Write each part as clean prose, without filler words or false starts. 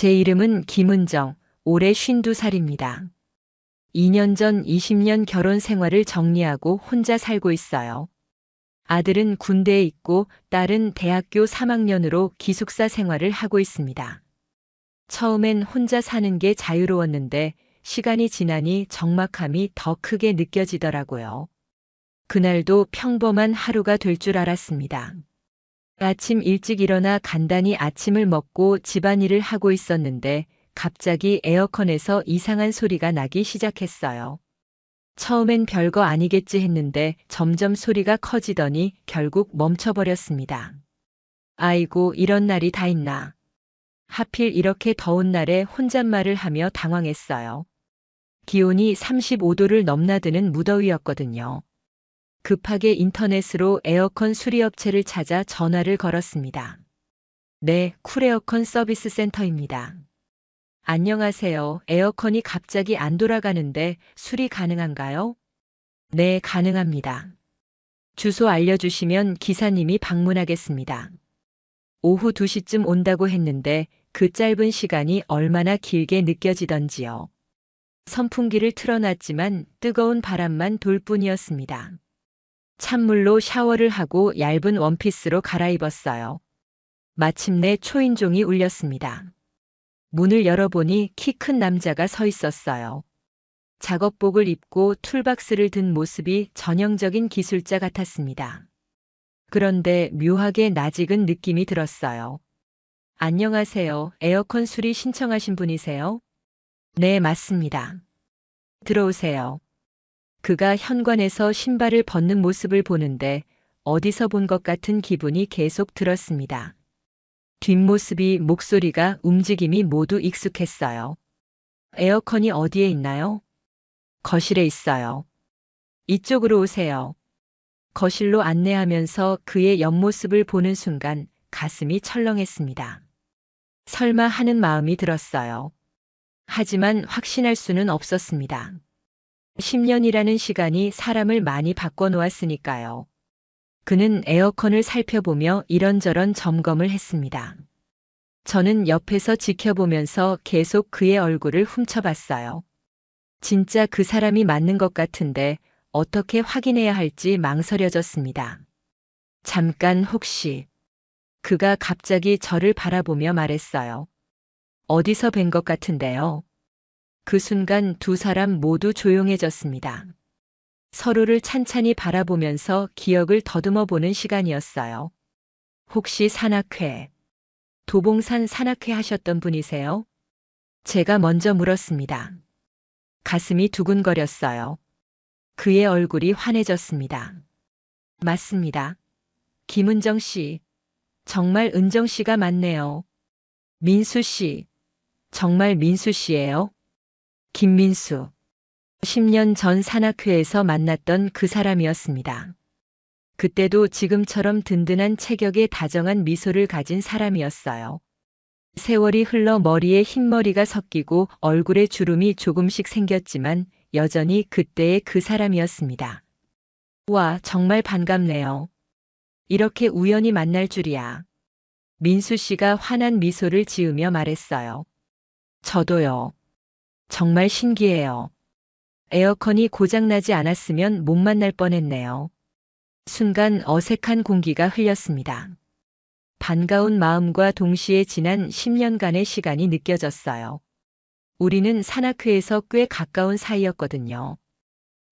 제 이름은 김은정, 올해 52살입니다. 2년 전 20년 결혼 생활을 정리하고 혼자 살고 있어요. 아들은 군대에 있고 딸은 대학교 3학년으로 기숙사 생활을 하고 있습니다. 처음엔 혼자 사는 게 자유로웠는데 시간이 지나니 적막함이 더 크게 느껴지더라고요. 그날도 평범한 하루가 될 줄 알았습니다. 아침 일찍 일어나 간단히 아침을 먹고 집안일을 하고 있었는데 갑자기 에어컨에서 이상한 소리가 나기 시작했어요. 처음엔 별거 아니겠지 했는데 점점 소리가 커지더니 결국 멈춰버렸습니다. 아이고, 이런 날이 다 있나. 하필 이렇게 더운 날에 혼잣말을 하며 당황했어요. 기온이 35도를 넘나드는 무더위였거든요. 급하게 인터넷으로 에어컨 수리업체를 찾아 전화를 걸었습니다. 네, 쿨에어컨 서비스 센터입니다. 안녕하세요. 에어컨이 갑자기 안 돌아가는데 수리 가능한가요? 네, 가능합니다. 주소 알려주시면 기사님이 방문하겠습니다. 오후 2시쯤 온다고 했는데 그 짧은 시간이 얼마나 길게 느껴지던지요. 선풍기를 틀어놨지만 뜨거운 바람만 돌 뿐이었습니다. 찬물로 샤워를 하고 얇은 원피스로 갈아입었어요. 마침내 초인종이 울렸습니다. 문을 열어보니 키 큰 남자가 서 있었어요. 작업복을 입고 툴박스를 든 모습이 전형적인 기술자 같았습니다. 그런데 묘하게 낯익은 느낌이 들었어요. 안녕하세요. 에어컨 수리 신청하신 분이세요? 네, 맞습니다. 들어오세요. 그가 현관에서 신발을 벗는 모습을 보는데 어디서 본 것 같은 기분이 계속 들었습니다. 뒷모습이, 목소리가, 움직임이 모두 익숙했어요. 에어컨이 어디에 있나요? 거실에 있어요. 이쪽으로 오세요. 거실로 안내하면서 그의 옆모습을 보는 순간 가슴이 철렁했습니다. 설마 하는 마음이 들었어요. 하지만 확신할 수는 없었습니다. 10년이라는 시간이 사람을 많이 바꿔놓았으니까요. 그는 에어컨을 살펴보며 이런저런 점검을 했습니다. 저는 옆에서 지켜보면서 계속 그의 얼굴을 훔쳐봤어요. 진짜 그 사람이 맞는 것 같은데 어떻게 확인해야 할지 망설여졌습니다. 잠깐, 혹시. 그가 갑자기 저를 바라보며 말했어요. 어디서 뵌 것 같은데요. 그 순간 두 사람 모두 조용해졌습니다. 서로를 찬찬히 바라보면서 기억을 더듬어 보는 시간이었어요. 혹시 산악회, 도봉산 산악회 하셨던 분이세요? 제가 먼저 물었습니다. 가슴이 두근거렸어요. 그의 얼굴이 환해졌습니다. 맞습니다. 김은정 씨. 정말 은정 씨가 맞네요. 민수 씨. 정말 민수 씨예요? 김민수. 10년 전 산악회에서 만났던 그 사람이었습니다. 그때도 지금처럼 든든한 체격에 다정한 미소를 가진 사람이었어요. 세월이 흘러 머리에 흰머리가 섞이고 얼굴에 주름이 조금씩 생겼지만 여전히 그때의 그 사람이었습니다. 와, 정말 반갑네요. 이렇게 우연히 만날 줄이야. 민수 씨가 환한 미소를 지으며 말했어요. 저도요. 정말 신기해요. 에어컨이 고장나지 않았으면 못 만날 뻔했네요. 순간 어색한 공기가 흘렸습니다. 반가운 마음과 동시에 지난 10년간의 시간이 느껴졌어요. 우리는 산악회에서 꽤 가까운 사이였거든요.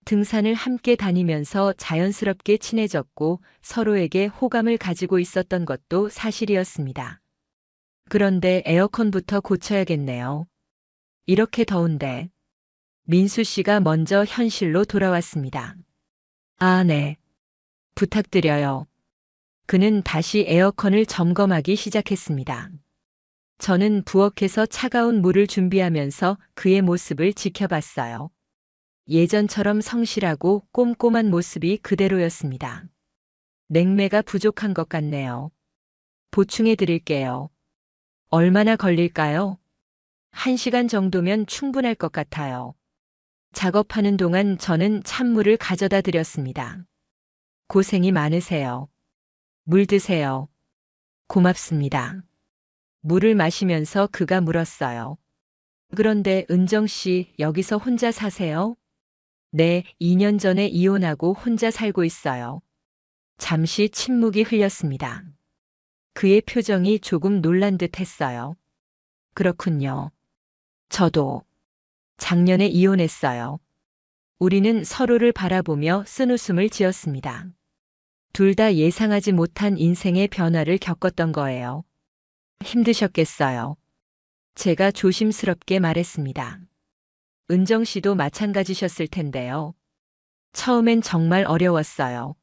등산을 함께 다니면서 자연스럽게 친해졌고 서로에게 호감을 가지고 있었던 것도 사실이었습니다. 그런데 에어컨부터 고쳐야겠네요. 이렇게 더운데. 민수 씨가 먼저 현실로 돌아왔습니다. 아, 네. 부탁드려요. 그는 다시 에어컨을 점검하기 시작했습니다. 저는 부엌에서 차가운 물을 준비하면서 그의 모습을 지켜봤어요. 예전처럼 성실하고 꼼꼼한 모습이 그대로였습니다. 냉매가 부족한 것 같네요. 보충해 드릴게요. 얼마나 걸릴까요? 1시간 정도면 충분할 것 같아요. 작업하는 동안 저는 찬물을 가져다 드렸습니다. 고생이 많으세요. 물 드세요. 고맙습니다. 물을 마시면서 그가 물었어요. 그런데 은정 씨, 여기서 혼자 사세요? 네, 2년 전에 이혼하고 혼자 살고 있어요. 잠시 침묵이 흘렸습니다. 그의 표정이 조금 놀란 듯 했어요. 그렇군요. 저도 작년에 이혼했어요. 우리는 서로를 바라보며 쓴웃음을 지었습니다. 둘 다 예상하지 못한 인생의 변화를 겪었던 거예요. 힘드셨겠어요. 제가 조심스럽게 말했습니다. 은정 씨도 마찬가지셨을 텐데요. 처음엔 정말 어려웠어요.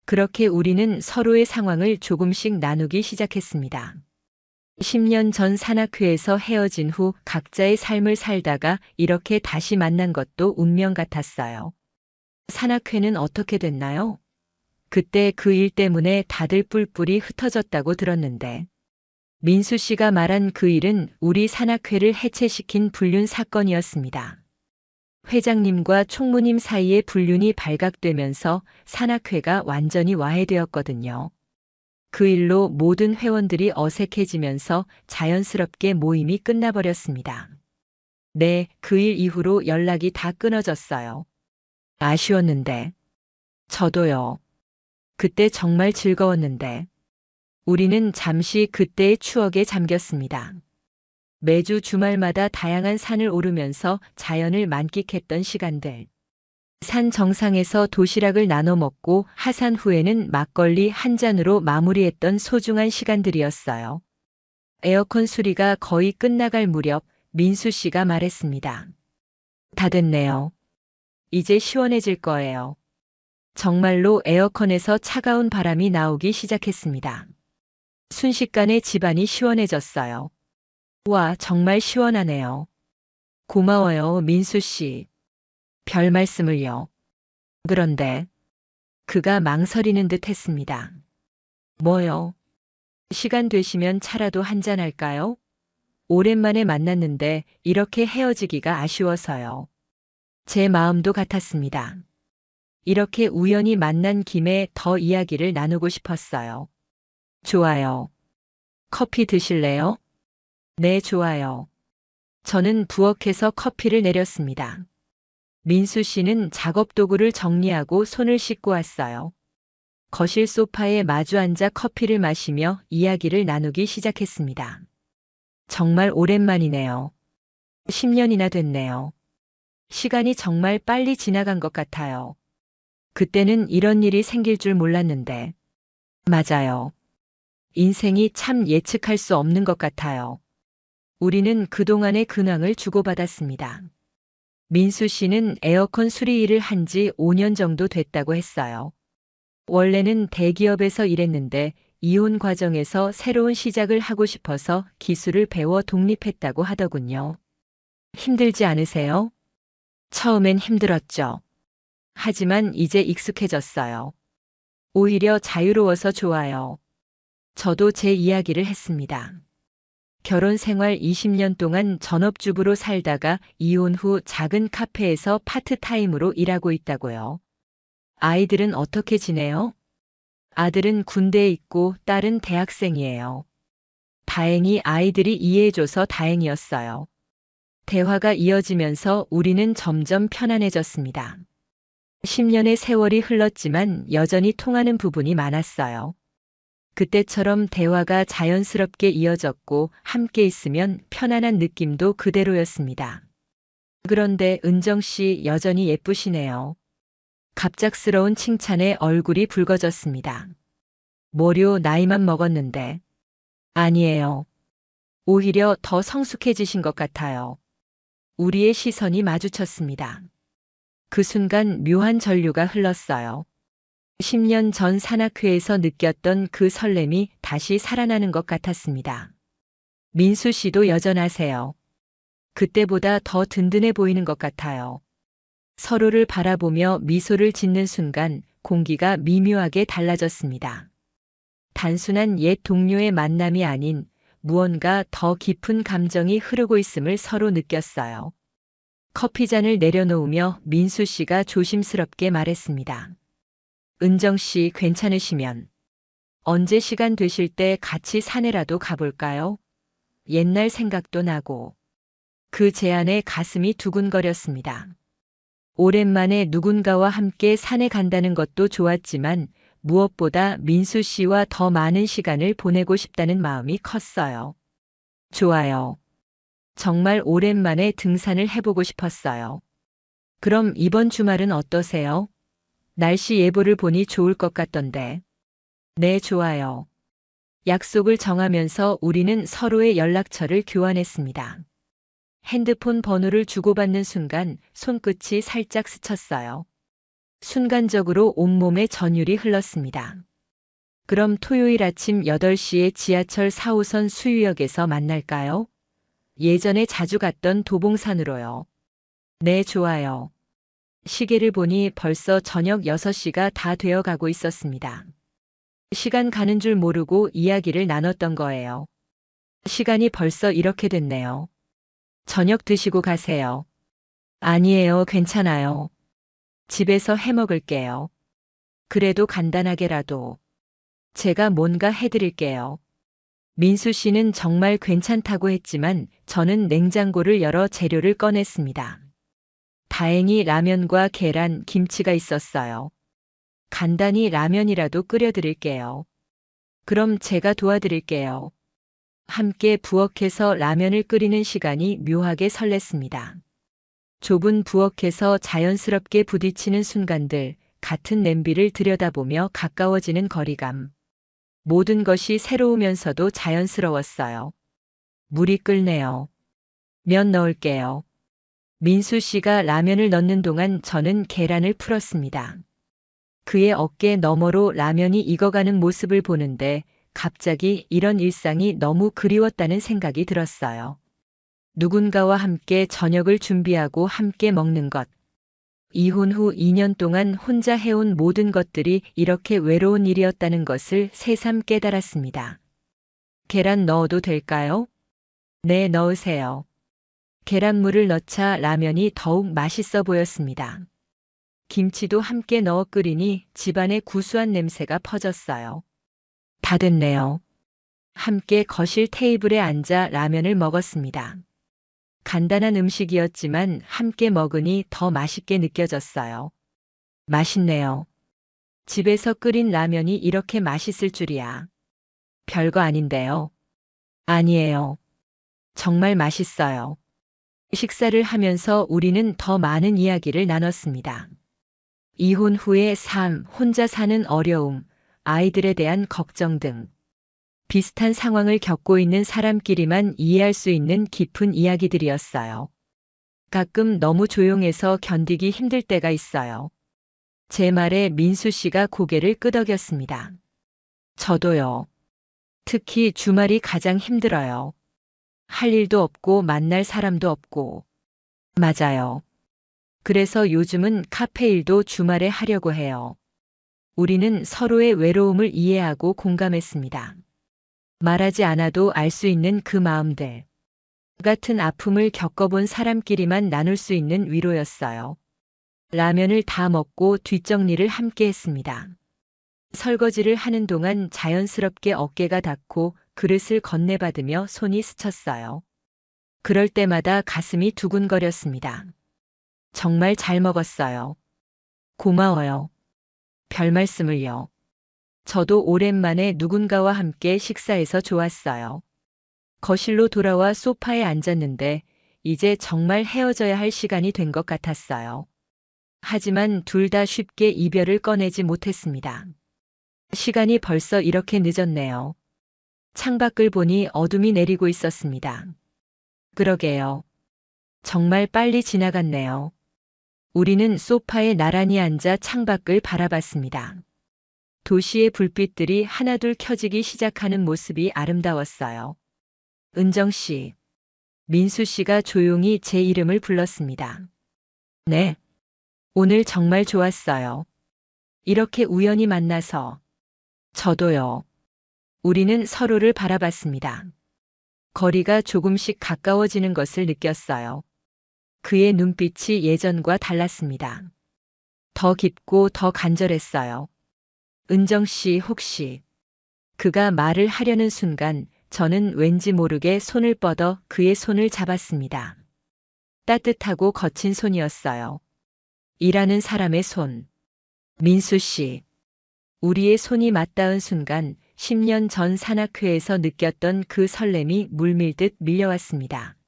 그렇게 우리는 서로의 상황을 조금씩 나누기 시작했습니다. 10년 전 산악회에서 헤어진 후 각자의 삶을 살다가 이렇게 다시 만난 것도 운명 같았어요. 산악회는 어떻게 됐나요? 그때 그 일 때문에 다들 뿔뿔이 흩어졌다고 들었는데, 민수 씨가 말한 그 일은 우리 산악회를 해체시킨 불륜 사건이었습니다. 회장님과 총무님 사이에 불륜이 발각되면서 산악회가 완전히 와해되었거든요. 그 일로 모든 회원들이 어색해지면서 자연스럽게 모임이 끝나버렸습니다. 네, 그 일 이후로 연락이 다 끊어졌어요. 아쉬웠는데. 저도요. 그때 정말 즐거웠는데. 우리는 잠시 그때의 추억에 잠겼습니다. 매주 주말마다 다양한 산을 오르면서 자연을 만끽했던 시간들. 산 정상에서 도시락을 나눠 먹고 하산 후에는 막걸리 한 잔으로 마무리했던 소중한 시간들이었어요. 에어컨 수리가 거의 끝나갈 무렵 민수 씨가 말했습니다. 다 됐네요. 이제 시원해질 거예요. 정말로 에어컨에서 차가운 바람이 나오기 시작했습니다. 순식간에 집안이 시원해졌어요. 와, 정말 시원하네요. 고마워요, 민수 씨. 별 말씀을요. 그런데 그가 망설이는 듯 했습니다. 뭐요? 시간 되시면 차라도 한잔 할까요? 오랜만에 만났는데 이렇게 헤어지기가 아쉬워서요. 제 마음도 같았습니다. 이렇게 우연히 만난 김에 더 이야기를 나누고 싶었어요. 좋아요. 커피 드실래요? 네, 좋아요. 저는 부엌에서 커피를 내렸습니다. 민수 씨는 작업 도구를 정리하고 손을 씻고 왔어요. 거실 소파에 마주 앉아 커피를 마시며 이야기를 나누기 시작했습니다. 정말 오랜만이네요. 10년이나 됐네요. 시간이 정말 빨리 지나간 것 같아요. 그때는 이런 일이 생길 줄 몰랐는데. 맞아요. 인생이 참 예측할 수 없는 것 같아요. 우리는 그동안의 근황을 주고받았습니다. 민수 씨는 에어컨 수리 일을 한 지 5년 정도 됐다고 했어요. 원래는 대기업에서 일했는데 이혼 과정에서 새로운 시작을 하고 싶어서 기술을 배워 독립했다고 하더군요. 힘들지 않으세요? 처음엔 힘들었죠. 하지만 이제 익숙해졌어요. 오히려 자유로워서 좋아요. 저도 제 이야기를 했습니다. 결혼 생활 20년 동안 전업주부로 살다가 이혼 후 작은 카페에서 파트타임으로 일하고 있다고요. 아이들은 어떻게 지내요? 아들은 군대에 있고 딸은 대학생이에요. 다행히 아이들이 이해해줘서 다행이었어요. 대화가 이어지면서 우리는 점점 편안해졌습니다. 10년의 세월이 흘렀지만 여전히 통하는 부분이 많았어요. 그때처럼 대화가 자연스럽게 이어졌고 함께 있으면 편안한 느낌도 그대로였습니다. 그런데 은정 씨 여전히 예쁘시네요. 갑작스러운 칭찬에 얼굴이 붉어졌습니다. 뭐료 나이만 먹었는데. 아니에요. 오히려 더 성숙해지신 것 같아요. 우리의 시선이 마주쳤습니다. 그 순간 묘한 전류가 흘렀어요. 10년 전 산악회에서 느꼈던 그 설렘이 다시 살아나는 것 같았습니다. 민수 씨도 여전하세요. 그때보다 더 든든해 보이는 것 같아요. 서로를 바라보며 미소를 짓는 순간 공기가 미묘하게 달라졌습니다. 단순한 옛 동료의 만남이 아닌 무언가 더 깊은 감정이 흐르고 있음을 서로 느꼈어요. 커피잔을 내려놓으며 민수 씨가 조심스럽게 말했습니다. 은정 씨 괜찮으시면 언제 시간 되실 때 같이 산에라도 가볼까요? 옛날 생각도 나고 그 제안에 가슴이 두근거렸습니다. 오랜만에 누군가와 함께 산에 간다는 것도 좋았지만 무엇보다 민수 씨와 더 많은 시간을 보내고 싶다는 마음이 컸어요. 좋아요. 정말 오랜만에 등산을 해보고 싶었어요. 그럼 이번 주말은 어떠세요? 날씨 예보를 보니 좋을 것 같던데. 네, 좋아요. 약속을 정하면서 우리는 서로의 연락처를 교환했습니다. 핸드폰 번호를 주고받는 순간 손끝이 살짝 스쳤어요. 순간적으로 온몸에 전율이 흘렀습니다. 그럼 토요일 아침 8시에 지하철 4호선 수유역에서 만날까요? 예전에 자주 갔던 도봉산으로요. 네, 좋아요. 시계를 보니 벌써 저녁 6시가 다 되어 가고 있었습니다. 시간 가는 줄 모르고 이야기를 나눴던 거예요. 시간이 벌써 이렇게 됐네요. 저녁 드시고 가세요. 아니에요, 괜찮아요. 집에서 해 먹을게요. 그래도 간단하게라도. 제가 뭔가 해드릴게요. 민수 씨는 정말 괜찮다고 했지만 저는 냉장고를 열어 재료를 꺼냈습니다. 다행히 라면과 계란, 김치가 있었어요. 간단히 라면이라도 끓여드릴게요. 그럼 제가 도와드릴게요. 함께 부엌에서 라면을 끓이는 시간이 묘하게 설렜습니다. 좁은 부엌에서 자연스럽게 부딪히는 순간들, 같은 냄비를 들여다보며 가까워지는 거리감. 모든 것이 새로우면서도 자연스러웠어요. 물이 끓네요. 면 넣을게요. 민수 씨가 라면을 넣는 동안 저는 계란을 풀었습니다. 그의 어깨 너머로 라면이 익어가는 모습을 보는데 갑자기 이런 일상이 너무 그리웠다는 생각이 들었어요. 누군가와 함께 저녁을 준비하고 함께 먹는 것. 이혼 후 2년 동안 혼자 해온 모든 것들이 이렇게 외로운 일이었다는 것을 새삼 깨달았습니다. 계란 넣어도 될까요? 네, 넣으세요. 계란물을 넣자 라면이 더욱 맛있어 보였습니다. 김치도 함께 넣어 끓이니 집안에 구수한 냄새가 퍼졌어요. 다 됐네요. 함께 거실 테이블에 앉아 라면을 먹었습니다. 간단한 음식이었지만 함께 먹으니 더 맛있게 느껴졌어요. 맛있네요. 집에서 끓인 라면이 이렇게 맛있을 줄이야. 별거 아닌데요. 아니에요. 정말 맛있어요. 식사를 하면서 우리는 더 많은 이야기를 나눴습니다. 이혼 후의 삶, 혼자 사는 어려움, 아이들에 대한 걱정 등 비슷한 상황을 겪고 있는 사람끼리만 이해할 수 있는 깊은 이야기들이었어요. 가끔 너무 조용해서 견디기 힘들 때가 있어요. 제 말에 민수 씨가 고개를 끄덕였습니다. 저도요. 특히 주말이 가장 힘들어요. 할 일도 없고 만날 사람도 없고. 맞아요. 그래서 요즘은 카페 일도 주말에 하려고 해요. 우리는 서로의 외로움을 이해하고 공감했습니다. 말하지 않아도 알 수 있는 그 마음들. 같은 아픔을 겪어본 사람끼리만 나눌 수 있는 위로였어요. 라면을 다 먹고 뒷정리를 함께 했습니다. 설거지를 하는 동안 자연스럽게 어깨가 닿고 그릇을 건네받으며 손이 스쳤어요. 그럴 때마다 가슴이 두근거렸습니다. 정말 잘 먹었어요. 고마워요. 별 말씀을요. 저도 오랜만에 누군가와 함께 식사해서 좋았어요. 거실로 돌아와 소파에 앉았는데 이제 정말 헤어져야 할 시간이 된 것 같았어요. 하지만 둘 다 쉽게 이별을 꺼내지 못했습니다. 시간이 벌써 이렇게 늦었네요. 창밖을 보니 어둠이 내리고 있었습니다. 그러게요. 정말 빨리 지나갔네요. 우리는 소파에 나란히 앉아 창밖을 바라봤습니다. 도시의 불빛들이 하나둘 켜지기 시작하는 모습이 아름다웠어요. 은정 씨, 민수 씨가 조용히 제 이름을 불렀습니다. 네. 오늘 정말 좋았어요. 이렇게 우연히 만나서. 저도요. 우리는 서로를 바라봤습니다. 거리가 조금씩 가까워지는 것을 느꼈어요. 그의 눈빛이 예전과 달랐습니다. 더 깊고 더 간절했어요. 은정 씨 혹시 그가 말을 하려는 순간 저는 왠지 모르게 손을 뻗어 그의 손을 잡았습니다. 따뜻하고 거친 손이었어요. 일하는 사람의 손. 민수 씨. 우리의 손이 맞닿은 순간 10년 전 산악회에서 느꼈던 그 설렘이 물밀듯 밀려왔습니다.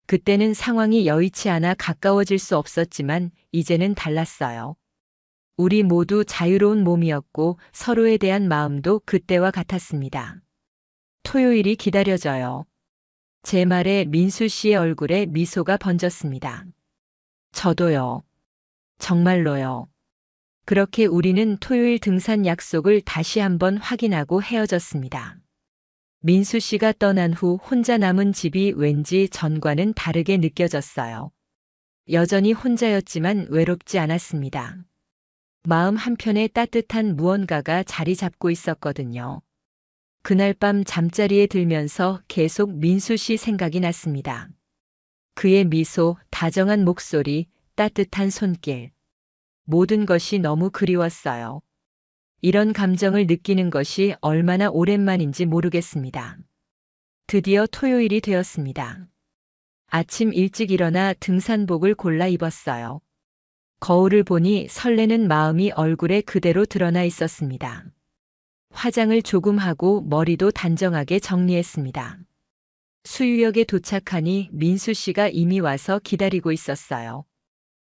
그때는 상황이 여의치 않아 가까워질 수 없었지만 이제는 달랐어요. 우리 모두 자유로운 몸이었고 서로에 대한 마음도 그때와 같았습니다. 토요일이 기다려져요. 제 말에 민수 씨의 얼굴에 미소가 번졌습니다. 저도요. 정말로요. 그렇게 우리는 토요일 등산 약속을 다시 한번 확인하고 헤어졌습니다. 민수 씨가 떠난 후 혼자 남은 집이 왠지 전과는 다르게 느껴졌어요. 여전히 혼자였지만 외롭지 않았습니다. 마음 한편에 따뜻한 무언가가 자리 잡고 있었거든요. 그날 밤 잠자리에 들면서 계속 민수 씨 생각이 났습니다. 그의 미소, 다정한 목소리, 따뜻한 손길. 모든 것이 너무 그리웠어요. 이런 감정을 느끼는 것이 얼마나 오랜만인지 모르겠습니다. 드디어 토요일이 되었습니다. 아침 일찍 일어나 등산복을 골라 입었어요. 거울을 보니 설레는 마음이 얼굴에 그대로 드러나 있었습니다. 화장을 조금 하고 머리도 단정하게 정리했습니다. 수유역에 도착하니 민수 씨가 이미 와서 기다리고 있었어요.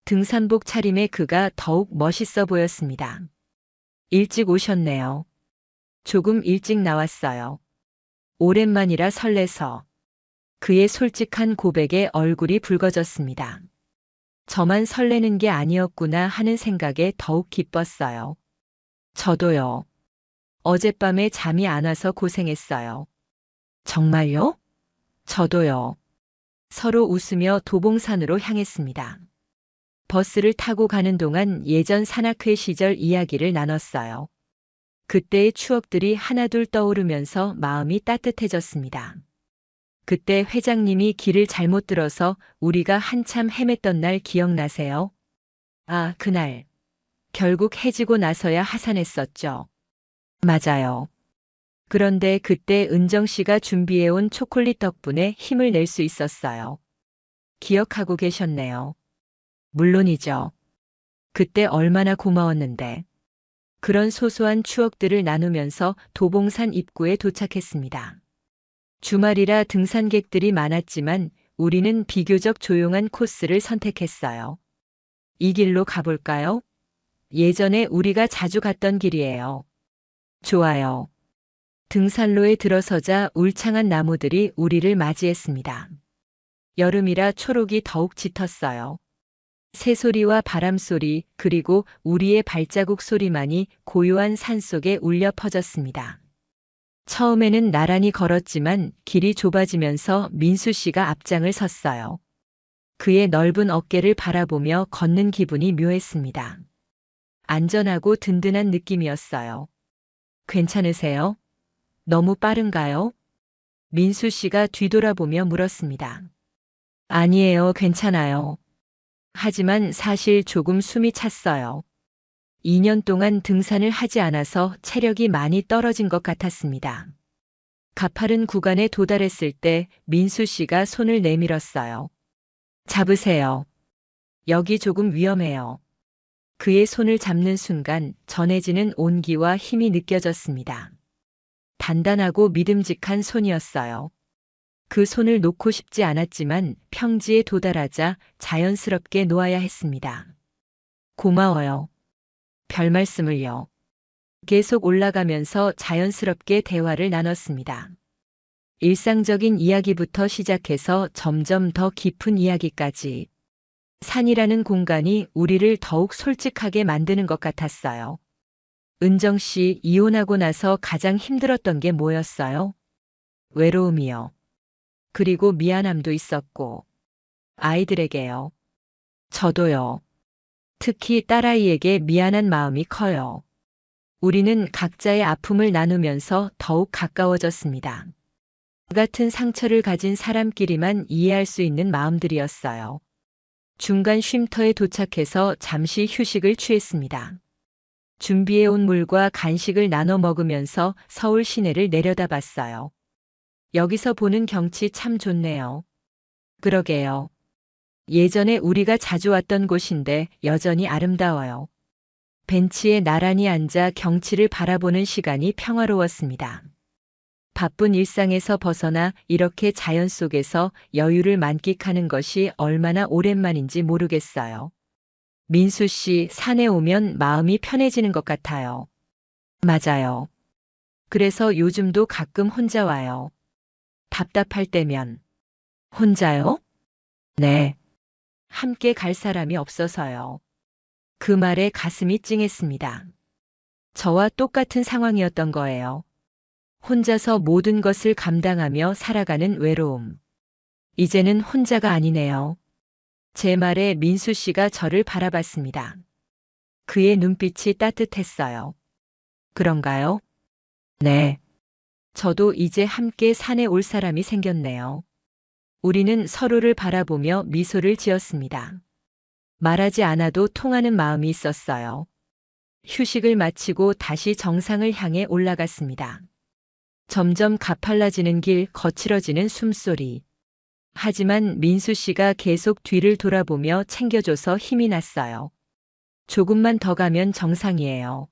등산복 차림에 그가 더욱 멋있어 보였습니다. 일찍 오셨네요. 조금 일찍 나왔어요. 오랜만이라 설레서. 그의 솔직한 고백에 얼굴이 붉어졌습니다. 저만 설레는 게 아니었구나 하는 생각에 더욱 기뻤어요. 저도요. 어젯밤에 잠이 안 와서 고생했어요. 정말요? 저도요. 서로 웃으며 도봉산으로 향했습니다. 버스를 타고 가는 동안 예전 산악회 시절 이야기를 나눴어요. 그때의 추억들이 하나둘 떠오르면서 마음이 따뜻해졌습니다. 그때 회장님이 길을 잘못 들어서 우리가 한참 헤맸던 날 기억나세요? 아, 그날. 결국 해지고 나서야 하산했었죠. 맞아요. 그런데 그때 은정 씨가 준비해온 초콜릿 덕분에 힘을 낼 수 있었어요. 기억하고 계셨네요. 물론이죠. 그때 얼마나 고마웠는데. 그런 소소한 추억들을 나누면서 도봉산 입구에 도착했습니다. 주말이라 등산객들이 많았지만 우리는 비교적 조용한 코스를 선택했어요. 이 길로 가볼까요? 예전에 우리가 자주 갔던 길이에요. 좋아요. 등산로에 들어서자 울창한 나무들이 우리를 맞이했습니다. 여름이라 초록이 더욱 짙었어요. 새소리와 바람소리 그리고 우리의 발자국 소리만이 고요한 산속에 울려 퍼졌습니다. 처음에는 나란히 걸었지만 길이 좁아지면서 민수 씨가 앞장을 섰어요. 그의 넓은 어깨를 바라보며 걷는 기분이 묘했습니다. 안전하고 든든한 느낌이었어요. 괜찮으세요? 너무 빠른가요? 민수 씨가 뒤돌아보며 물었습니다. 아니에요, 괜찮아요. 하지만 사실 조금 숨이 찼어요. 2년 동안 등산을 하지 않아서 체력이 많이 떨어진 것 같았습니다. 가파른 구간에 도달했을 때 민수 씨가 손을 내밀었어요. 잡으세요. 여기 조금 위험해요. 그의 손을 잡는 순간 전해지는 온기와 힘이 느껴졌습니다. 단단하고 믿음직한 손이었어요. 그 손을 놓고 싶지 않았지만 평지에 도달하자 자연스럽게 놓아야 했습니다. 고마워요. 별 말씀을요. 계속 올라가면서 자연스럽게 대화를 나눴습니다. 일상적인 이야기부터 시작해서 점점 더 깊은 이야기까지. 산이라는 공간이 우리를 더욱 솔직하게 만드는 것 같았어요. 은정 씨, 이혼하고 나서 가장 힘들었던 게 뭐였어요? 외로움이요. 그리고 미안함도 있었고. 아이들에게요. 저도요. 특히 딸아이에게 미안한 마음이 커요. 우리는 각자의 아픔을 나누면서 더욱 가까워졌습니다. 같은 상처를 가진 사람끼리만 이해할 수 있는 마음들이었어요. 중간 쉼터에 도착해서 잠시 휴식을 취했습니다. 준비해온 물과 간식을 나눠 먹으면서 서울 시내를 내려다봤어요. 여기서 보는 경치 참 좋네요. 그러게요. 예전에 우리가 자주 왔던 곳인데 여전히 아름다워요. 벤치에 나란히 앉아 경치를 바라보는 시간이 평화로웠습니다. 바쁜 일상에서 벗어나 이렇게 자연 속에서 여유를 만끽하는 것이 얼마나 오랜만인지 모르겠어요. 민수 씨, 산에 오면 마음이 편해지는 것 같아요. 맞아요. 그래서 요즘도 가끔 혼자 와요. 답답할 때면. 혼자요? 네. 함께 갈 사람이 없어서요. 그 말에 가슴이 찡했습니다. 저와 똑같은 상황이었던 거예요. 혼자서 모든 것을 감당하며 살아가는 외로움. 이제는 혼자가 아니네요. 제 말에 민수 씨가 저를 바라봤습니다. 그의 눈빛이 따뜻했어요. 그런가요? 네. 저도 이제 함께 산에 올 사람이 생겼네요. 우리는 서로를 바라보며 미소를 지었습니다. 말하지 않아도 통하는 마음이 있었어요. 휴식을 마치고 다시 정상을 향해 올라갔습니다. 점점 가팔라지는 길, 거칠어지는 숨소리. 하지만 민수 씨가 계속 뒤를 돌아보며 챙겨줘서 힘이 났어요. 조금만 더 가면 정상이에요.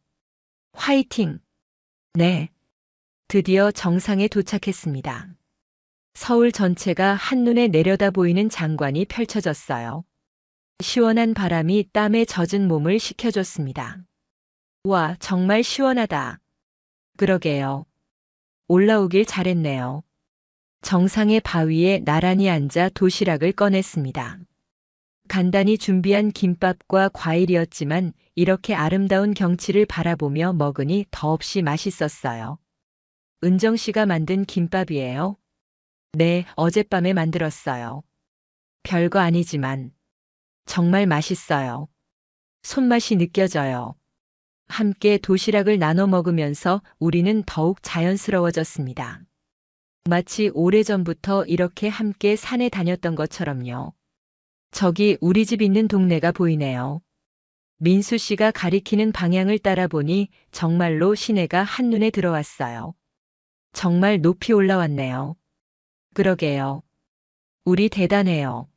화이팅! 네. 드디어 정상에 도착했습니다. 서울 전체가 한눈에 내려다 보이는 장관이 펼쳐졌어요. 시원한 바람이 땀에 젖은 몸을 식혀줬습니다. 와, 정말 시원하다. 그러게요. 올라오길 잘했네요. 정상의 바위에 나란히 앉아 도시락을 꺼냈습니다. 간단히 준비한 김밥과 과일이었지만 이렇게 아름다운 경치를 바라보며 먹으니 더없이 맛있었어요. 은정 씨가 만든 김밥이에요? 네, 어젯밤에 만들었어요. 별거 아니지만 정말 맛있어요. 손맛이 느껴져요. 함께 도시락을 나눠 먹으면서 우리는 더욱 자연스러워졌습니다. 마치 오래전부터 이렇게 함께 산에 다녔던 것처럼요. 저기 우리 집 있는 동네가 보이네요. 민수 씨가 가리키는 방향을 따라 보니 정말로 시내가 한눈에 들어왔어요. 정말 높이 올라왔네요. 그러게요. 우리 대단해요.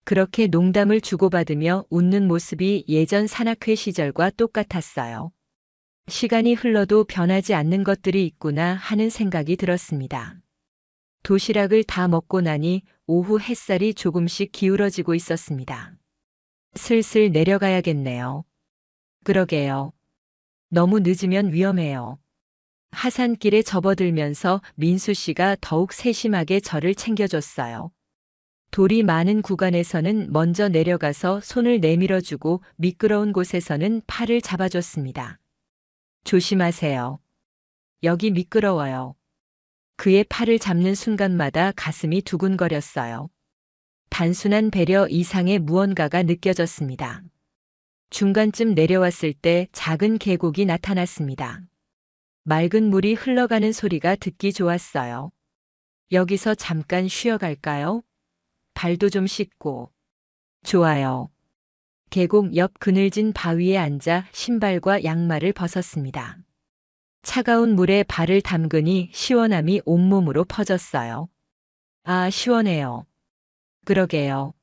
그렇게 농담을 주고받으며 웃는 모습이 예전 산악회 시절과 똑같았어요. 시간이 흘러도 변하지 않는 것들이 있구나 하는 생각이 들었습니다. 도시락을 다 먹고 나니 오후 햇살이 조금씩 기울어지고 있었습니다. 슬슬 내려가야겠네요. 그러게요. 너무 늦으면 위험해요. 하산길에 접어들면서 민수 씨가 더욱 세심하게 저를 챙겨줬어요. 돌이 많은 구간에서는 먼저 내려가서 손을 내밀어주고 미끄러운 곳에서는 팔을 잡아줬습니다. 조심하세요. 여기 미끄러워요. 그의 팔을 잡는 순간마다 가슴이 두근거렸어요. 단순한 배려 이상의 무언가가 느껴졌습니다. 중간쯤 내려왔을 때 작은 계곡이 나타났습니다. 맑은 물이 흘러가는 소리가 듣기 좋았어요. 여기서 잠깐 쉬어갈까요? 발도 좀 씻고. 좋아요. 계곡 옆 그늘진 바위에 앉아 신발과 양말을 벗었습니다. 차가운 물에 발을 담그니 시원함이 온몸으로 퍼졌어요. 아, 시원해요. 그러게요.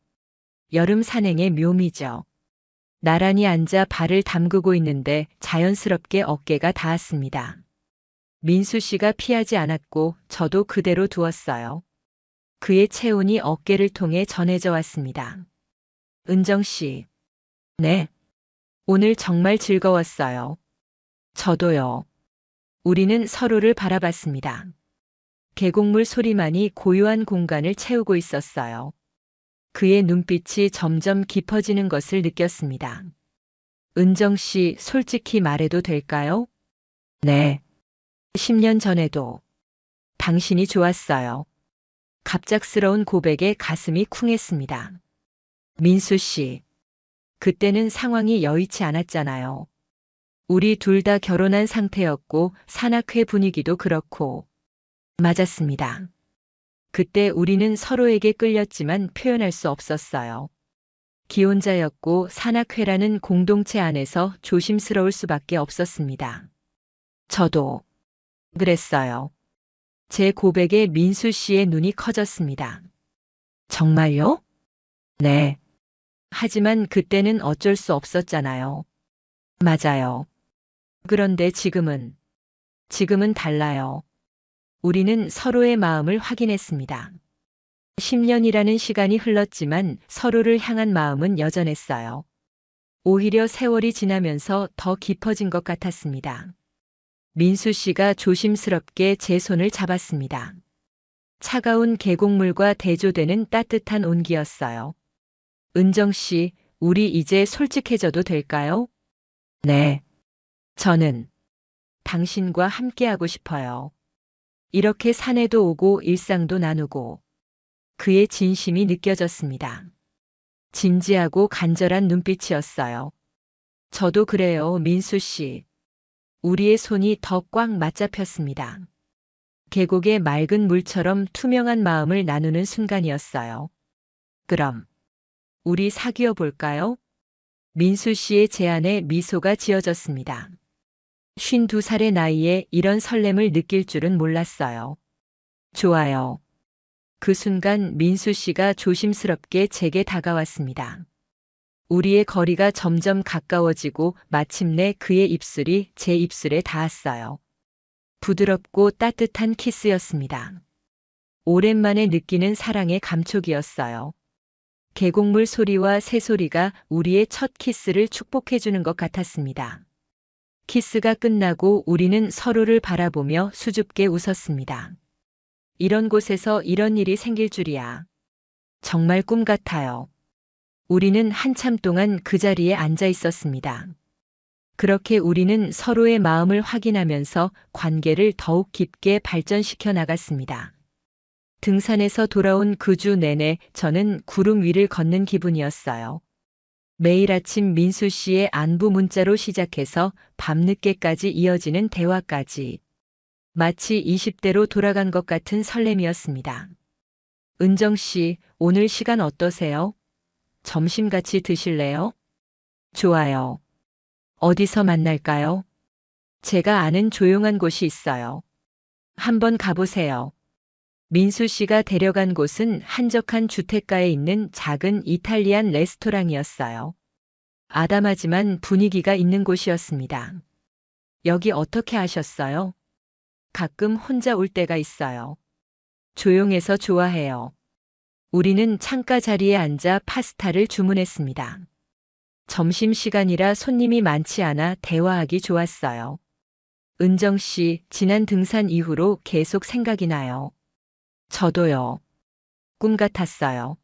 여름 산행의 묘미죠. 나란히 앉아 발을 담그고 있는데 자연스럽게 어깨가 닿았습니다. 민수 씨가 피하지 않았고 저도 그대로 두었어요. 그의 체온이 어깨를 통해 전해져 왔습니다. 은정 씨. 네. 오늘 정말 즐거웠어요. 저도요. 우리는 서로를 바라봤습니다. 계곡물 소리만이 고요한 공간을 채우고 있었어요. 그의 눈빛이 점점 깊어지는 것을 느꼈습니다. 은정 씨, 솔직히 말해도 될까요? 네. 10년 전에도 당신이 좋았어요. 갑작스러운 고백에 가슴이 쿵했습니다. 민수 씨, 그때는 상황이 여의치 않았잖아요. 우리 둘 다 결혼한 상태였고 산악회 분위기도 그렇고. 맞았습니다. 그때 우리는 서로에게 끌렸지만 표현할 수 없었어요. 기혼자였고 산악회라는 공동체 안에서 조심스러울 수밖에 없었습니다. 저도 그랬어요. 제 고백에 민수 씨의 눈이 커졌습니다. 정말요? 네. 하지만 그때는 어쩔 수 없었잖아요. 맞아요. 그런데 지금은 달라요. 우리는 서로의 마음을 확인했습니다. 10년이라는 시간이 흘렀지만 서로를 향한 마음은 여전했어요. 오히려 세월이 지나면서 더 깊어진 것 같았습니다. 민수 씨가 조심스럽게 제 손을 잡았습니다. 차가운 계곡물과 대조되는 따뜻한 온기였어요. 은정 씨, 우리 이제 솔직해져도 될까요? 네. 저는 당신과 함께하고 싶어요. 이렇게 산에도 오고 일상도 나누고 그의 진심이 느껴졌습니다. 진지하고 간절한 눈빛이었어요. 저도 그래요, 민수 씨. 우리의 손이 더 꽉 맞잡혔습니다. 계곡의 맑은 물처럼 투명한 마음을 나누는 순간이었어요. 그럼 우리 사귀어 볼까요? 민수 씨의 제안에 미소가 지어졌습니다. 52살의 나이에 이런 설렘을 느낄 줄은 몰랐어요. 좋아요. 그 순간 민수 씨가 조심스럽게 제게 다가왔습니다. 우리의 거리가 점점 가까워지고 마침내 그의 입술이 제 입술에 닿았어요. 부드럽고 따뜻한 키스였습니다. 오랜만에 느끼는 사랑의 감촉이었어요. 계곡물 소리와 새소리가 우리의 첫 키스를 축복해주는 것 같았습니다. 키스가 끝나고 우리는 서로를 바라보며 수줍게 웃었습니다. 이런 곳에서 이런 일이 생길 줄이야. 정말 꿈 같아요. 우리는 한참 동안 그 자리에 앉아 있었습니다. 그렇게 우리는 서로의 마음을 확인하면서 관계를 더욱 깊게 발전시켜 나갔습니다. 등산에서 돌아온 그 주 내내 저는 구름 위를 걷는 기분이었어요. 매일 아침 민수 씨의 안부 문자로 시작해서 밤늦게까지 이어지는 대화까지. 마치 20대로 돌아간 것 같은 설렘이었습니다. 은정 씨, 오늘 시간 어떠세요? 점심 같이 드실래요? 좋아요. 어디서 만날까요? 제가 아는 조용한 곳이 있어요. 한번 가보세요. 민수 씨가 데려간 곳은 한적한 주택가에 있는 작은 이탈리안 레스토랑이었어요. 아담하지만 분위기가 있는 곳이었습니다. 여기 어떻게 아셨어요? 가끔 혼자 올 때가 있어요. 조용해서 좋아해요. 우리는 창가 자리에 앉아 파스타를 주문했습니다. 점심시간이라 손님이 많지 않아 대화하기 좋았어요. 은정 씨, 지난 등산 이후로 계속 생각이 나요. 저도요. 꿈 같았어요.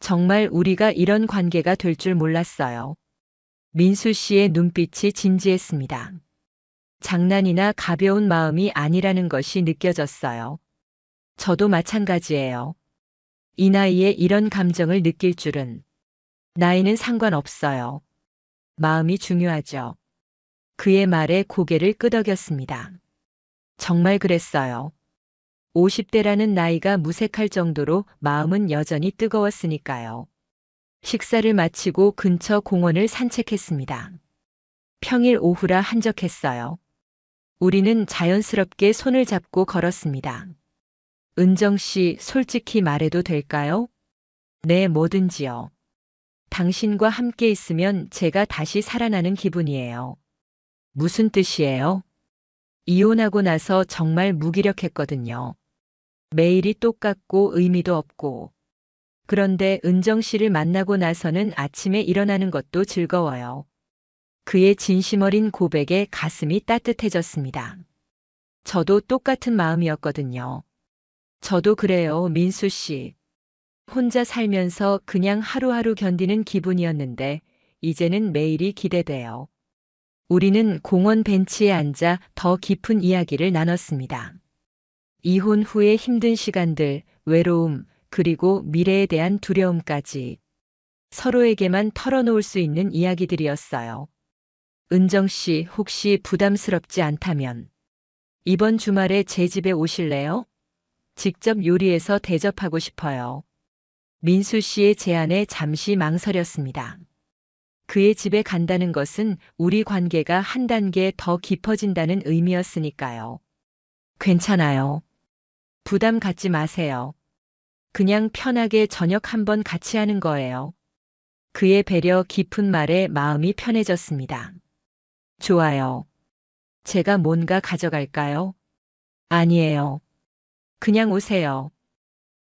정말 우리가 이런 관계가 될 줄 몰랐어요. 민수 씨의 눈빛이 진지했습니다. 장난이나 가벼운 마음이 아니라는 것이 느껴졌어요. 저도 마찬가지예요. 이 나이에 이런 감정을 느낄 줄은. 나이는 상관없어요. 마음이 중요하죠. 그의 말에 고개를 끄덕였습니다. 정말 그랬어요. 50대라는 나이가 무색할 정도로 마음은 여전히 뜨거웠으니까요. 식사를 마치고 근처 공원을 산책했습니다. 평일 오후라 한적했어요. 우리는 자연스럽게 손을 잡고 걸었습니다. 은정 씨, 솔직히 말해도 될까요? 네, 뭐든지요. 당신과 함께 있으면 제가 다시 살아나는 기분이에요. 무슨 뜻이에요? 이혼하고 나서 정말 무기력했거든요. 매일이 똑같고 의미도 없고. 그런데 은정 씨를 만나고 나서는 아침에 일어나는 것도 즐거워요. 그의 진심 어린 고백에 가슴이 따뜻해졌습니다. 저도 똑같은 마음이었거든요. 저도 그래요, 민수 씨. 혼자 살면서 그냥 하루하루 견디는 기분이었는데, 이제는 매일이 기대돼요. 우리는 공원 벤치에 앉아 더 깊은 이야기를 나눴습니다. 이혼 후의 힘든 시간들, 외로움, 그리고 미래에 대한 두려움까지 서로에게만 털어놓을 수 있는 이야기들이었어요. 은정 씨, 혹시 부담스럽지 않다면 이번 주말에 제 집에 오실래요? 직접 요리해서 대접하고 싶어요. 민수 씨의 제안에 잠시 망설였습니다. 그의 집에 간다는 것은 우리 관계가 한 단계 더 깊어진다는 의미였으니까요. 괜찮아요. 부담 갖지 마세요. 그냥 편하게 저녁 한번 같이 하는 거예요. 그의 배려 깊은 말에 마음이 편해졌습니다. 좋아요. 제가 뭔가 가져갈까요? 아니에요. 그냥 오세요.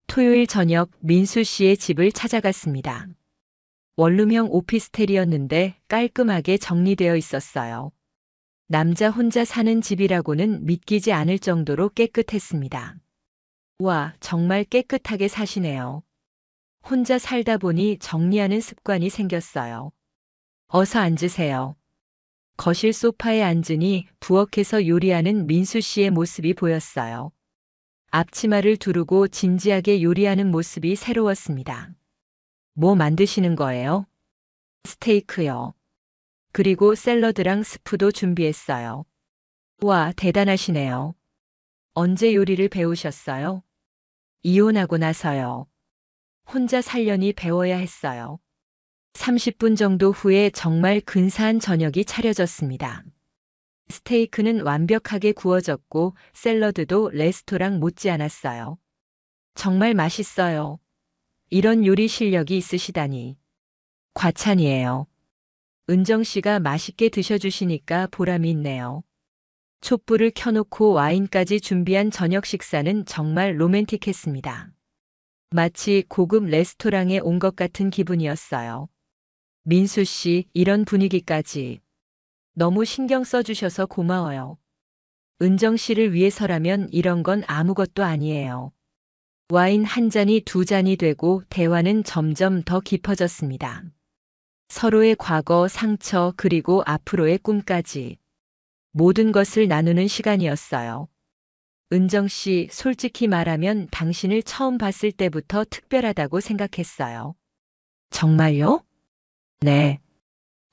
토요일 저녁 민수 씨의 집을 찾아갔습니다. 원룸형 오피스텔이었는데 깔끔하게 정리되어 있었어요. 남자 혼자 사는 집이라고는 믿기지 않을 정도로 깨끗했습니다. 와, 정말 깨끗하게 사시네요. 혼자 살다 보니 정리하는 습관이 생겼어요. 어서 앉으세요. 거실 소파에 앉으니 부엌에서 요리하는 민수 씨의 모습이 보였어요. 앞치마를 두르고 진지하게 요리하는 모습이 새로웠습니다. 뭐 만드시는 거예요? 스테이크요. 그리고 샐러드랑 스프도 준비했어요. 와, 대단하시네요. 언제 요리를 배우셨어요? 이혼하고 나서요. 혼자 살려니 배워야 했어요. 30분 정도 후에 정말 근사한 저녁이 차려졌습니다. 스테이크는 완벽하게 구워졌고 샐러드도 레스토랑 못지않았어요. 정말 맛있어요. 이런 요리 실력이 있으시다니. 과찬이에요. 은정 씨가 맛있게 드셔주시니까 보람이 있네요. 촛불을 켜놓고 와인까지 준비한 저녁 식사는 정말 로맨틱했습니다. 마치 고급 레스토랑에 온 것 같은 기분이었어요. 민수 씨, 이런 분위기까지. 너무 신경 써주셔서 고마워요. 은정 씨를 위해서라면 이런 건 아무것도 아니에요. 와인 한 잔이 두 잔이 되고 대화는 점점 더 깊어졌습니다. 서로의 과거, 상처, 그리고 앞으로의 꿈까지. 모든 것을 나누는 시간이었어요. 은정 씨, 솔직히 말하면 당신을 처음 봤을 때부터 특별하다고 생각했어요. 정말요? 네.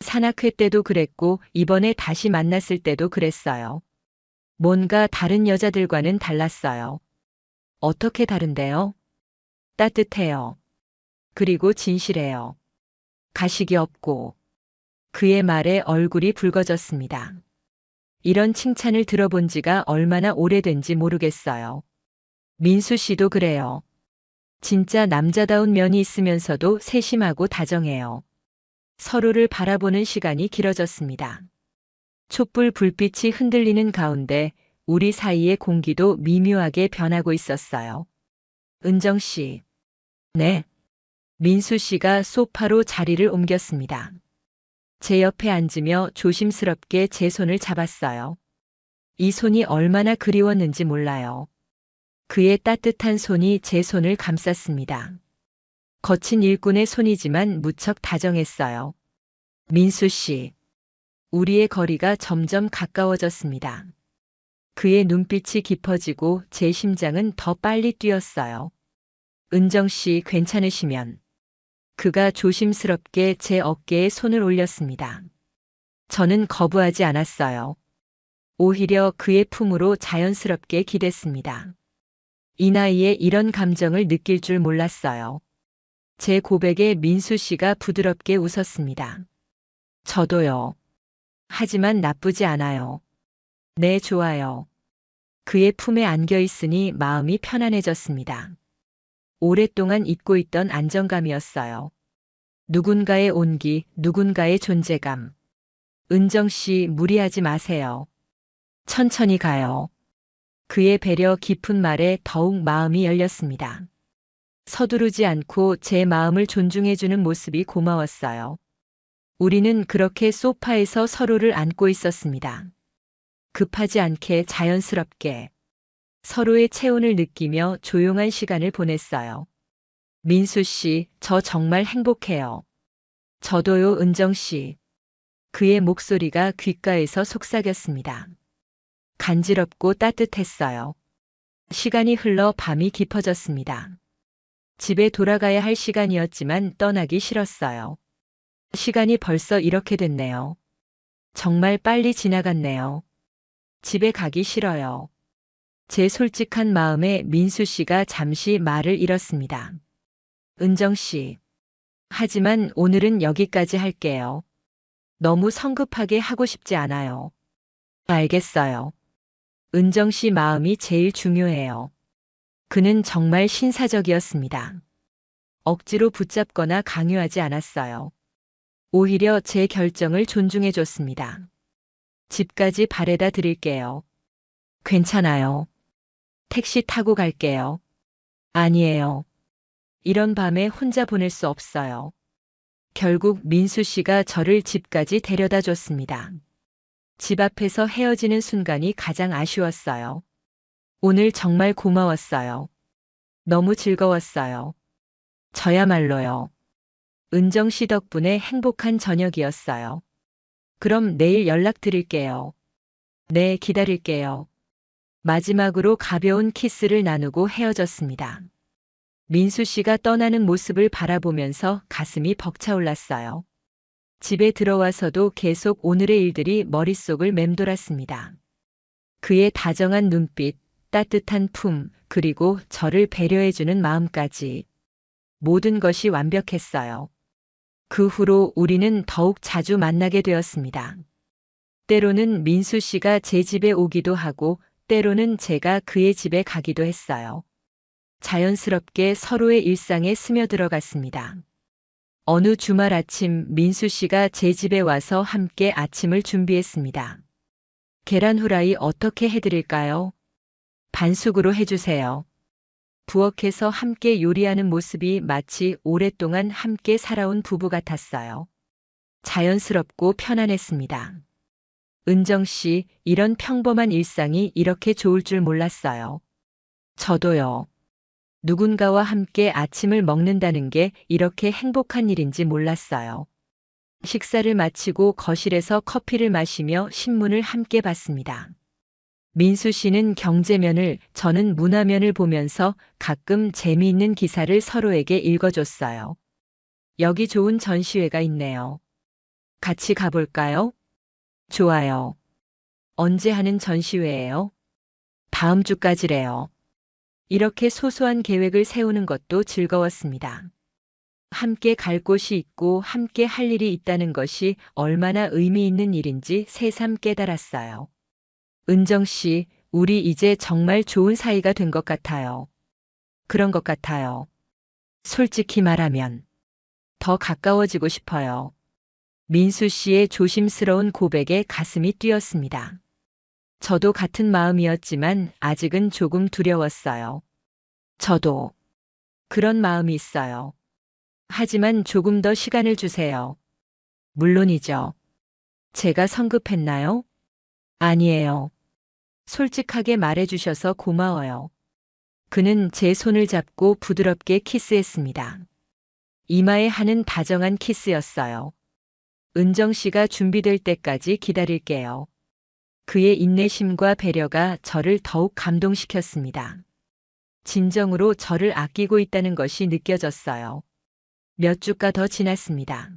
산악회 때도 그랬고 이번에 다시 만났을 때도 그랬어요. 뭔가 다른 여자들과는 달랐어요. 어떻게 다른데요? 따뜻해요. 그리고 진실해요. 가식이 없고. 그의 말에 얼굴이 붉어졌습니다. 이런 칭찬을 들어본 지가 얼마나 오래된지 모르겠어요. 민수 씨도 그래요. 진짜 남자다운 면이 있으면서도 세심하고 다정해요. 서로를 바라보는 시간이 길어졌습니다. 촛불 불빛이 흔들리는 가운데 우리 사이의 공기도 미묘하게 변하고 있었어요. 은정 씨. 네. 민수 씨가 소파로 자리를 옮겼습니다. 제 옆에 앉으며 조심스럽게 제 손을 잡았어요. 이 손이 얼마나 그리웠는지 몰라요. 그의 따뜻한 손이 제 손을 감쌌습니다. 거친 일꾼의 손이지만 무척 다정했어요. 민수 씨. 우리의 거리가 점점 가까워졌습니다. 그의 눈빛이 깊어지고 제 심장은 더 빨리 뛰었어요. 은정 씨 괜찮으시면. 그가 조심스럽게 제 어깨에 손을 올렸습니다. 저는 거부하지 않았어요. 오히려 그의 품으로 자연스럽게 기댔습니다. 이 나이에 이런 감정을 느낄 줄 몰랐어요. 제 고백에 민수 씨가 부드럽게 웃었습니다. 저도요. 하지만 나쁘지 않아요. 네, 좋아요. 그의 품에 안겨 있으니 마음이 편안해졌습니다. 오랫동안 잊고 있던 안정감이었어요. 누군가의 온기, 누군가의 존재감. 은정 씨, 무리하지 마세요. 천천히 가요. 그의 배려 깊은 말에 더욱 마음이 열렸습니다. 서두르지 않고 제 마음을 존중해주는 모습이 고마웠어요. 우리는 그렇게 소파에서 서로를 안고 있었습니다. 급하지 않게 자연스럽게. 서로의 체온을 느끼며 조용한 시간을 보냈어요. 민수 씨, 저 정말 행복해요. 저도요, 은정 씨. 그의 목소리가 귓가에서 속삭였습니다. 간지럽고 따뜻했어요. 시간이 흘러 밤이 깊어졌습니다. 집에 돌아가야 할 시간이었지만 떠나기 싫었어요. 시간이 벌써 이렇게 됐네요. 정말 빨리 지나갔네요. 집에 가기 싫어요. 제 솔직한 마음에 민수 씨가 잠시 말을 잃었습니다. 은정 씨. 하지만 오늘은 여기까지 할게요. 너무 성급하게 하고 싶지 않아요. 알겠어요. 은정 씨 마음이 제일 중요해요. 그는 정말 신사적이었습니다. 억지로 붙잡거나 강요하지 않았어요. 오히려 제 결정을 존중해 줬습니다. 집까지 바래다 드릴게요. 괜찮아요. 택시 타고 갈게요. 아니에요. 이런 밤에 혼자 보낼 수 없어요. 결국 민수 씨가 저를 집까지 데려다 줬습니다. 집 앞에서 헤어지는 순간이 가장 아쉬웠어요. 오늘 정말 고마웠어요. 너무 즐거웠어요. 저야말로요. 은정 씨 덕분에 행복한 저녁이었어요. 그럼 내일 연락드릴게요. 네, 기다릴게요. 마지막으로 가벼운 키스를 나누고 헤어졌습니다. 민수 씨가 떠나는 모습을 바라보면서 가슴이 벅차올랐어요. 집에 들어와서도 계속 오늘의 일들이 머릿속을 맴돌았습니다. 그의 다정한 눈빛, 따뜻한 품, 그리고 저를 배려해주는 마음까지 모든 것이 완벽했어요. 그 후로 우리는 더욱 자주 만나게 되었습니다. 때로는 민수 씨가 제 집에 오기도 하고 때로는 제가 그의 집에 가기도 했어요. 자연스럽게 서로의 일상에 스며들어갔습니다. 어느 주말 아침 민수 씨가 제 집에 와서 함께 아침을 준비했습니다. 계란 후라이 어떻게 해드릴까요? 반숙으로 해주세요. 부엌에서 함께 요리하는 모습이 마치 오랫동안 함께 살아온 부부 같았어요. 자연스럽고 편안했습니다. 은정 씨, 이런 평범한 일상이 이렇게 좋을 줄 몰랐어요. 저도요. 누군가와 함께 아침을 먹는다는 게 이렇게 행복한 일인지 몰랐어요. 식사를 마치고 거실에서 커피를 마시며 신문을 함께 봤습니다. 민수 씨는 경제면을, 저는 문화면을 보면서 가끔 재미있는 기사를 서로에게 읽어줬어요. 여기 좋은 전시회가 있네요. 같이 가볼까요? 좋아요. 언제 하는 전시회예요? 다음 주까지래요. 이렇게 소소한 계획을 세우는 것도 즐거웠습니다. 함께 갈 곳이 있고 함께 할 일이 있다는 것이 얼마나 의미 있는 일인지 새삼 깨달았어요. 은정 씨, 우리 이제 정말 좋은 사이가 된 것 같아요. 그런 것 같아요. 솔직히 말하면 더 가까워지고 싶어요. 민수 씨의 조심스러운 고백에 가슴이 뛰었습니다. 저도 같은 마음이었지만 아직은 조금 두려웠어요. 저도 그런 마음이 있어요. 하지만 조금 더 시간을 주세요. 물론이죠. 제가 성급했나요? 아니에요. 솔직하게 말해주셔서 고마워요. 그는 제 손을 잡고 부드럽게 키스했습니다. 이마에 하는 다정한 키스였어요. 은정 씨가 준비될 때까지 기다릴게요. 그의 인내심과 배려가 저를 더욱 감동시켰습니다. 진정으로 저를 아끼고 있다는 것이 느껴졌어요. 몇 주가 더 지났습니다.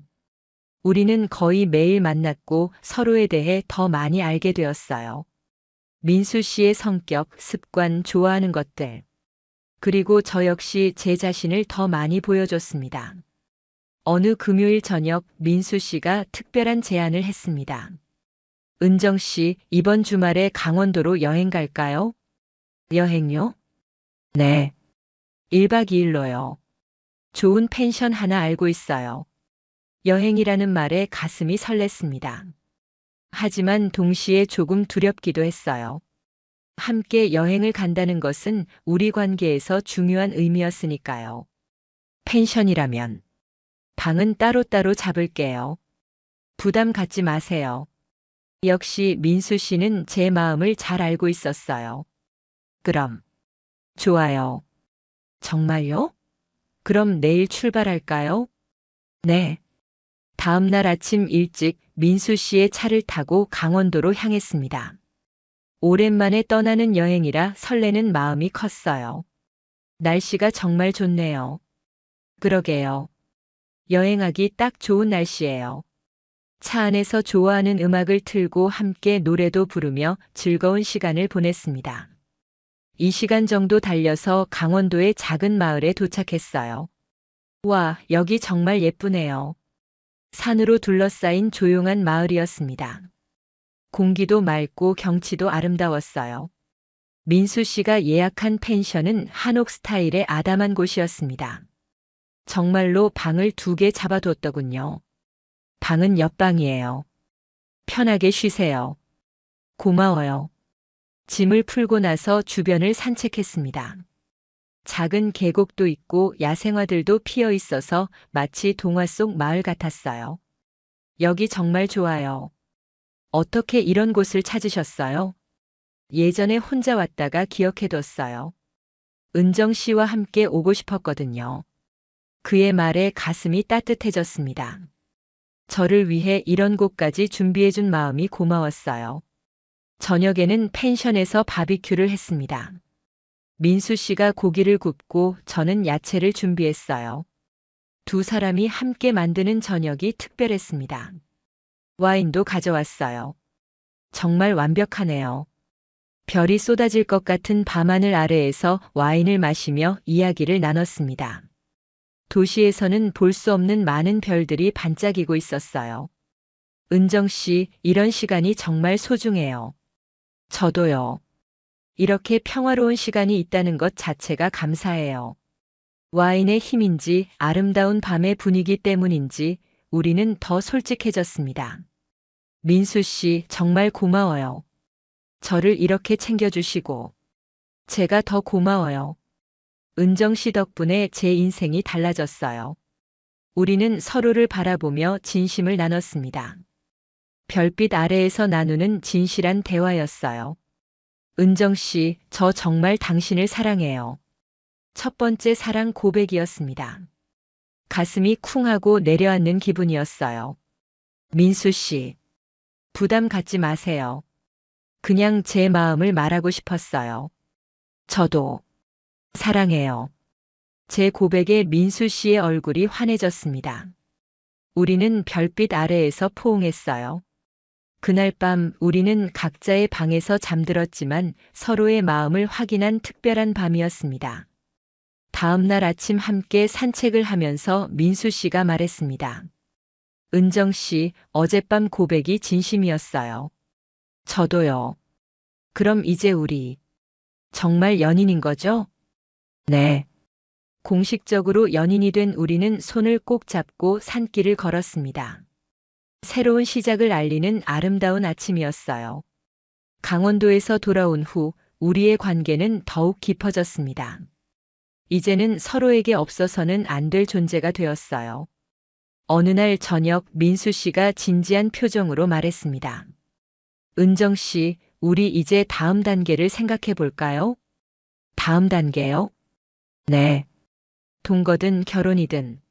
우리는 거의 매일 만났고 서로에 대해 더 많이 알게 되었어요. 민수 씨의 성격, 습관, 좋아하는 것들. 그리고 저 역시 제 자신을 더 많이 보여줬습니다. 어느 금요일 저녁 민수 씨가 특별한 제안을 했습니다. 은정 씨, 이번 주말에 강원도로 여행 갈까요? 여행요? 네. 1박 2일로요. 좋은 펜션 하나 알고 있어요. 여행이라는 말에 가슴이 설렜습니다. 하지만 동시에 조금 두렵기도 했어요. 함께 여행을 간다는 것은 우리 관계에서 중요한 의미였으니까요. 펜션이라면 방은 따로따로 잡을게요. 부담 갖지 마세요. 역시 민수 씨는 제 마음을 잘 알고 있었어요. 그럼. 좋아요. 정말요? 그럼 내일 출발할까요? 네. 다음 날 아침 일찍 민수 씨의 차를 타고 강원도로 향했습니다. 오랜만에 떠나는 여행이라 설레는 마음이 컸어요. 날씨가 정말 좋네요. 그러게요. 여행하기 딱 좋은 날씨예요. 차 안에서 좋아하는 음악을 틀고 함께 노래도 부르며 즐거운 시간을 보냈습니다. 2시간 정도 달려서 강원도의 작은 마을에 도착했어요. 와, 여기 정말 예쁘네요. 산으로 둘러싸인 조용한 마을이었습니다. 공기도 맑고 경치도 아름다웠어요. 민수 씨가 예약한 펜션은 한옥 스타일의 아담한 곳이었습니다. 정말로 방을 2개 잡아뒀더군요. 방은 옆방이에요. 편하게 쉬세요. 고마워요. 짐을 풀고 나서 주변을 산책했습니다. 작은 계곡도 있고 야생화들도 피어 있어서 마치 동화 속 마을 같았어요. 여기 정말 좋아요. 어떻게 이런 곳을 찾으셨어요? 예전에 혼자 왔다가 기억해뒀어요. 은정 씨와 함께 오고 싶었거든요. 그의 말에 가슴이 따뜻해졌습니다. 저를 위해 이런 곳까지 준비해준 마음이 고마웠어요. 저녁에는 펜션에서 바비큐를 했습니다. 민수 씨가 고기를 굽고 저는 야채를 준비했어요. 2 사람이 함께 만드는 저녁이 특별했습니다. 와인도 가져왔어요. 정말 완벽하네요. 별이 쏟아질 것 같은 밤하늘 아래에서 와인을 마시며 이야기를 나눴습니다. 도시에서는 볼 수 없는 많은 별들이 반짝이고 있었어요. 은정 씨, 이런 시간이 정말 소중해요. 저도요. 이렇게 평화로운 시간이 있다는 것 자체가 감사해요. 와인의 힘인지 아름다운 밤의 분위기 때문인지 우리는 더 솔직해졌습니다. 민수 씨, 정말 고마워요. 저를 이렇게 챙겨주시고. 제가 더 고마워요. 은정 씨 덕분에 제 인생이 달라졌어요. 우리는 서로를 바라보며 진심을 나눴습니다. 별빛 아래에서 나누는 진실한 대화였어요. 은정 씨, 저 정말 당신을 사랑해요. 첫 번째 사랑 고백이었습니다. 가슴이 쿵하고 내려앉는 기분이었어요. 민수 씨, 부담 갖지 마세요. 그냥 제 마음을 말하고 싶었어요. 저도 사랑해요. 제 고백에 민수 씨의 얼굴이 환해졌습니다. 우리는 별빛 아래에서 포옹했어요. 그날 밤 우리는 각자의 방에서 잠들었지만 서로의 마음을 확인한 특별한 밤이었습니다. 다음 날 아침 함께 산책을 하면서 민수 씨가 말했습니다. 은정 씨, 어젯밤 고백이 진심이었어요. 저도요. 그럼 이제 우리 정말 연인인 거죠? 네. 공식적으로 연인이 된 우리는 손을 꼭 잡고 산길을 걸었습니다. 새로운 시작을 알리는 아름다운 아침이었어요. 강원도에서 돌아온 후 우리의 관계는 더욱 깊어졌습니다. 이제는 서로에게 없어서는 안 될 존재가 되었어요. 어느 날 저녁 민수 씨가 진지한 표정으로 말했습니다. 은정 씨, 우리 이제 다음 단계를 생각해 볼까요? 다음 단계요? 네. 동거든 결혼이든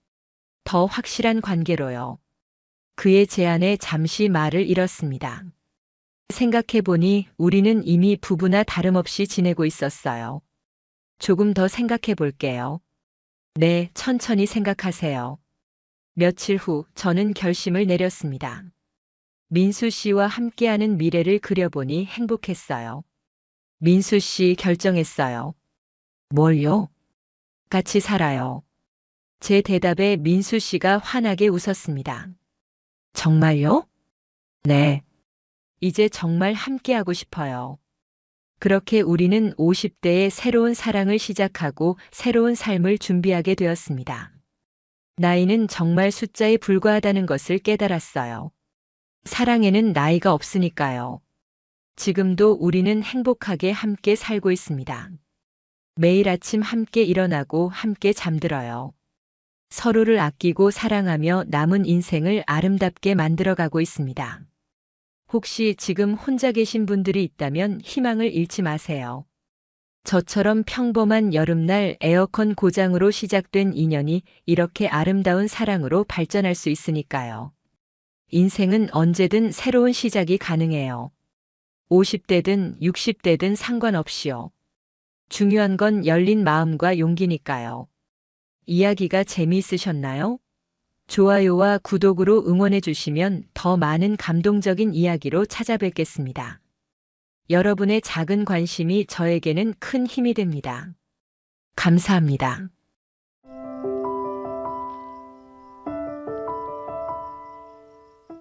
더 확실한 관계로요. 그의 제안에 잠시 말을 잃었습니다. 생각해 보니 우리는 이미 부부나 다름없이 지내고 있었어요. 조금 더 생각해 볼게요. 네, 천천히 생각하세요. 며칠 후 저는 결심을 내렸습니다. 민수 씨와 함께하는 미래를 그려보니 행복했어요. 민수 씨 결정했어요. 뭘요? 같이 살아요. 제 대답에 민수 씨가 환하게 웃었습니다. 정말요? 네. 이제 정말 함께하고 싶어요. 그렇게 우리는 50대에 새로운 사랑을 시작하고 새로운 삶을 준비하게 되었습니다. 나이는 정말 숫자에 불과하다는 것을 깨달았어요. 사랑에는 나이가 없으니까요. 지금도 우리는 행복하게 함께 살고 있습니다. 매일 아침 함께 일어나고 함께 잠들어요. 서로를 아끼고 사랑하며 남은 인생을 아름답게 만들어가고 있습니다. 혹시 지금 혼자 계신 분들이 있다면 희망을 잃지 마세요. 저처럼 평범한 여름날 에어컨 고장으로 시작된 인연이 이렇게 아름다운 사랑으로 발전할 수 있으니까요. 인생은 언제든 새로운 시작이 가능해요. 50대든 60대든 상관없이요. 중요한 건 열린 마음과 용기니까요. 이야기가 재미있으셨나요? 좋아요와 구독으로 응원해 주시면 더 많은 감동적인 이야기로 찾아뵙겠습니다. 여러분의 작은 관심이 저에게는 큰 힘이 됩니다. 감사합니다.